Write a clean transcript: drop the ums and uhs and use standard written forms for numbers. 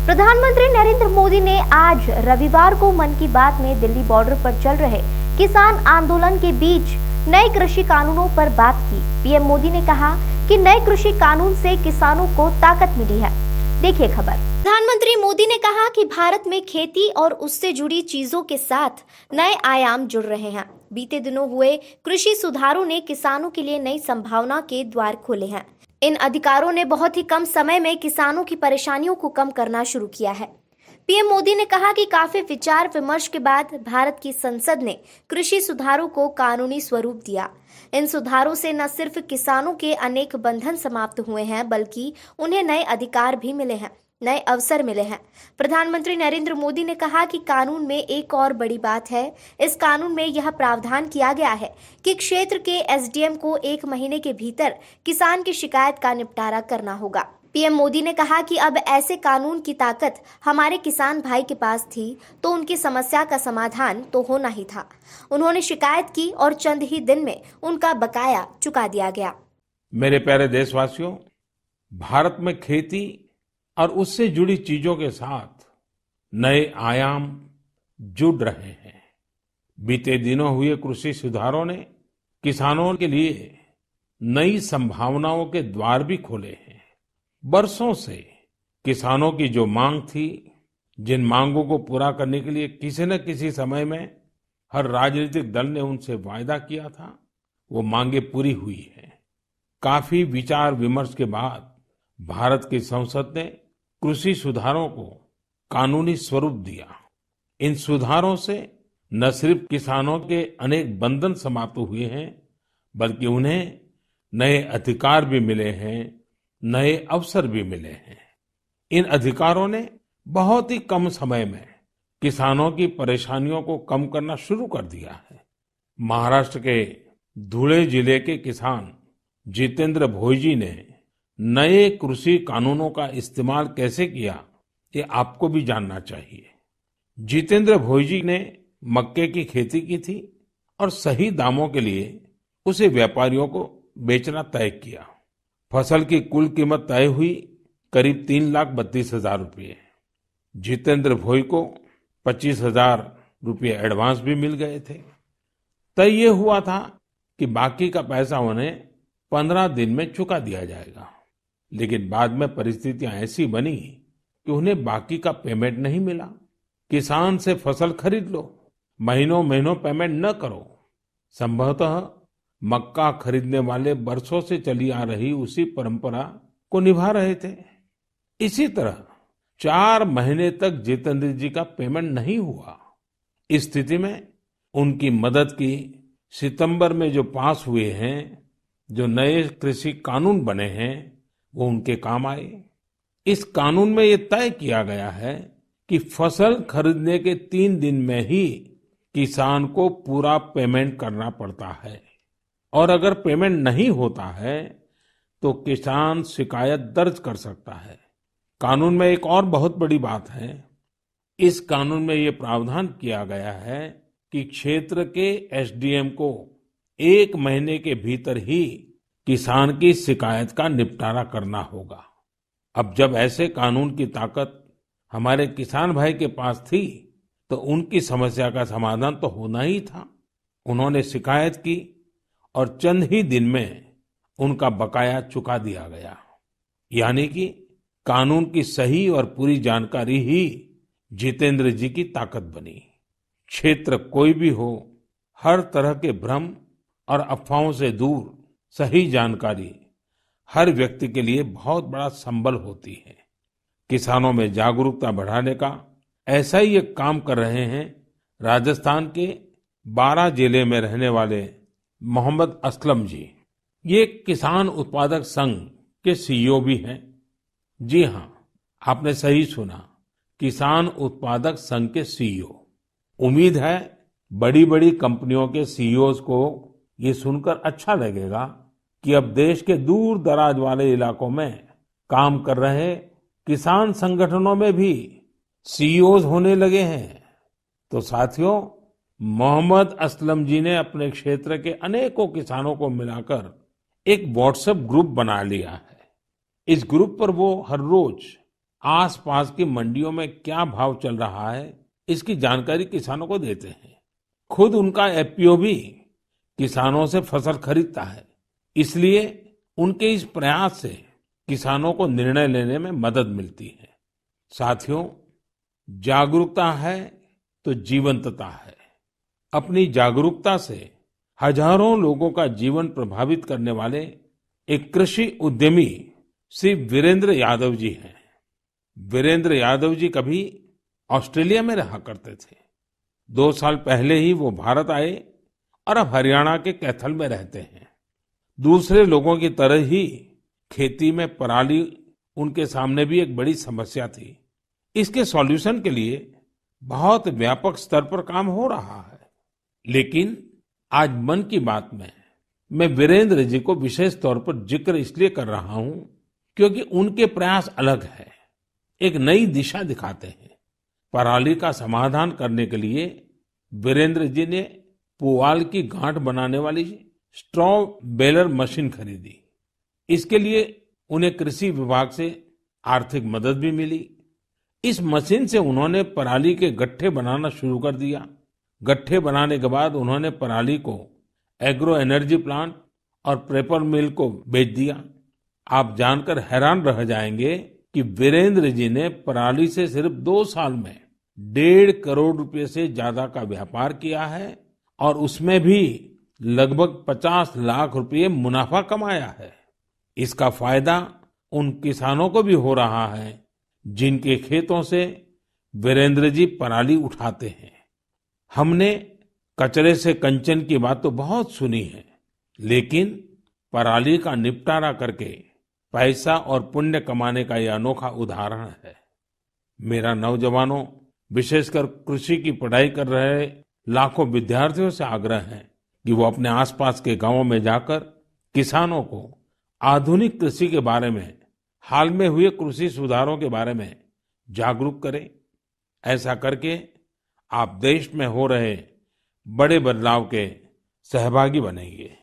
प्रधानमंत्री नरेंद्र मोदी ने आज रविवार को मन की बात में दिल्ली बॉर्डर पर चल रहे किसान आंदोलन के बीच नए कृषि कानूनों पर बात की। पीएम मोदी ने कहा कि नए कृषि कानून से किसानों को ताकत मिली है। देखिए खबर। प्रधानमंत्री मोदी ने कहा कि भारत में खेती और उससे जुड़ी चीजों के साथ नए आयाम जुड़ रहे हैं। बीते दिनों हुए कृषि सुधारों ने किसानों के लिए नई संभावना के द्वार खोले हैं। इन अधिकारों ने बहुत ही कम समय में किसानों की परेशानियों को कम करना शुरू किया है। पीएम मोदी ने कहा कि काफी विचार विमर्श के बाद भारत की संसद ने कृषि सुधारों को कानूनी स्वरूप दिया। इन सुधारों से न सिर्फ किसानों के अनेक बंधन समाप्त हुए हैं, बल्कि उन्हें नए अधिकार भी मिले हैं, नए अवसर मिले हैं। प्रधानमंत्री नरेंद्र मोदी ने कहा कि कानून में एक और बड़ी बात है। इस कानून में यह प्रावधान किया गया है कि क्षेत्र के एसडीएम को 1 महीने के भीतर किसान की शिकायत का निपटारा करना होगा। पीएम मोदी ने कहा कि अब ऐसे कानून की ताकत हमारे किसान भाई के पास थी तो उनकी समस्या का समाधान तो होना ही था। उन्होंने शिकायत की और चंद ही दिन में उनका बकाया चुका दिया गया। मेरे प्यारे देशवासियों, भारत में खेती और उससे जुड़ी चीजों के साथ नए आयाम जुड़ रहे हैं। बीते दिनों हुए कृषि सुधारों ने किसानों के लिए नई संभावनाओं के द्वार भी खोले हैं। बरसों से किसानों की जो मांग थी, जिन मांगों को पूरा करने के लिए किसी न किसी समय में हर राजनीतिक दल ने उनसे वायदा किया था, वो मांगे पूरी हुई है। काफी विचार विमर्श के बाद भारत की संसद ने कृषि सुधारों को कानूनी स्वरूप दिया। इन सुधारों से न सिर्फ किसानों के अनेक बंधन समाप्त हुए हैं, बल्कि उन्हें नए अधिकार भी मिले हैं, नए अवसर भी मिले हैं। इन अधिकारों ने बहुत ही कम समय में किसानों की परेशानियों को कम करना शुरू कर दिया है। महाराष्ट्र के धुले जिले के किसान जितेंद्र भोईजी ने नए कृषि कानूनों का इस्तेमाल कैसे किया, ये आपको भी जानना चाहिए। जितेंद्र भोईजी ने मक्के की खेती की थी और सही दामों के लिए उसे व्यापारियों को बेचना तय किया। फसल की कुल कीमत तय हुई करीब 3,32,000 रुपये। जितेंद्र भोई को 25,000 रुपये एडवांस भी मिल गए थे। तय ये हुआ था कि बाकी का पैसा उन्हें 15 दिन में चुका दिया जाएगा, लेकिन बाद में परिस्थितियां ऐसी बनी कि उन्हें बाकी का पेमेंट नहीं मिला। किसान से फसल खरीद लो, महीनों महीनों पेमेंट न करो। संभवतः मक्का खरीदने वाले बरसों से चली आ रही उसी परंपरा को निभा रहे थे। इसी तरह 4 महीने तक जितेंद्र जी का पेमेंट नहीं हुआ। इस स्थिति में उनकी मदद की सितंबर में जो पास हुए हैं, जो नए कृषि कानून बने हैं, वो उनके काम आए। इस कानून में ये तय किया गया है कि फसल खरीदने के 3 दिन में ही किसान को पूरा पेमेंट करना पड़ता है, और अगर पेमेंट नहीं होता है तो किसान शिकायत दर्ज कर सकता है। कानून में एक और बहुत बड़ी बात है। इस कानून में ये प्रावधान किया गया है कि क्षेत्र के एसडीएम को 1 महीने के भीतर ही किसान की शिकायत का निपटारा करना होगा। अब जब ऐसे कानून की ताकत हमारे किसान भाई के पास थी, तो उनकी समस्या का समाधान तो होना ही था। उन्होंने शिकायत की और चंद ही दिन में उनका बकाया चुका दिया गया। यानी कि कानून की सही और पूरी जानकारी ही जितेंद्र जी की ताकत बनी। क्षेत्र कोई भी हो, हर तरह के भ्रम और अफवाहों से दूर सही जानकारी हर व्यक्ति के लिए बहुत बड़ा संबल होती है। किसानों में जागरूकता बढ़ाने का ऐसा ही एक काम कर रहे हैं राजस्थान के 12 जिले में रहने वाले मोहम्मद असलम जी। ये किसान उत्पादक संघ के सीईओ भी हैं। जी हाँ, आपने सही सुना, किसान उत्पादक संघ के सीईओ। उम्मीद है बड़ी बड़ी कंपनियों के सीईओज को ये सुनकर अच्छा लगेगा कि अब देश के दूर दराज वाले इलाकों में काम कर रहे किसान संगठनों में भी सीईओज होने लगे हैं। तो साथियों, मोहम्मद असलम जी ने अपने क्षेत्र के अनेकों किसानों को मिलाकर एक व्हाट्सएप ग्रुप बना लिया है। इस ग्रुप पर वो हर रोज आसपास की मंडियों में क्या भाव चल रहा है, इसकी जानकारी किसानों को देते हैं। खुद उनका एफपीओ भी किसानों से फसल खरीदता है। इसलिए उनके इस प्रयास से किसानों को निर्णय लेने में मदद मिलती है। साथियों, जागरूकता है तो जीवंतता है। अपनी जागरूकता से हजारों लोगों का जीवन प्रभावित करने वाले एक कृषि उद्यमी श्री वीरेंद्र यादव जी हैं। वीरेंद्र यादव जी कभी ऑस्ट्रेलिया में रहा करते थे। 2 साल पहले ही वो भारत आए और अब हरियाणा के कैथल में रहते हैं। दूसरे लोगों की तरह ही खेती में पराली उनके सामने भी एक बड़ी समस्या थी। इसके सॉल्यूशन के लिए बहुत व्यापक स्तर पर काम हो रहा है। लेकिन आज मन की बात में मैं वीरेंद्र जी को विशेष तौर पर जिक्र इसलिए कर रहा हूं क्योंकि उनके प्रयास अलग है, एक नई दिशा दिखाते हैं। पराली का समाधान करने के लिए वीरेंद्र जी ने पुआल की गांठ बनाने वाली स्ट्रॉ बेलर मशीन खरीदी। इसके लिए उन्हें कृषि विभाग से आर्थिक मदद भी मिली। इस मशीन से उन्होंने पराली के गट्ठे बनाना शुरू कर दिया। गट्ठे बनाने के बाद उन्होंने पराली को एग्रो एनर्जी प्लांट और पेपर मिल को बेच दिया। आप जानकर हैरान रह जाएंगे कि वीरेंद्र जी ने पराली से सिर्फ 2 साल में 1.5 करोड़ रुपए से ज्यादा का व्यापार किया है और उसमें भी लगभग 50 लाख रुपए मुनाफा कमाया है। इसका फायदा उन किसानों को भी हो रहा है जिनके खेतों से वीरेंद्र जी पराली उठाते हैं। हमने कचरे से कंचन की बात तो बहुत सुनी है, लेकिन पराली का निपटारा करके पैसा और पुण्य कमाने का यह अनोखा उदाहरण है। मेरा नौजवानों, विशेषकर कृषि की पढ़ाई कर रहे लाखों विद्यार्थियों से आग्रह है कि वो अपने आसपास के गांवों में जाकर किसानों को आधुनिक कृषि के बारे में, हाल में हुए कृषि सुधारों के बारे में जागरूक करें। ऐसा करके आप देश में हो रहे बड़े बदलाव के सहभागी बनेंगे।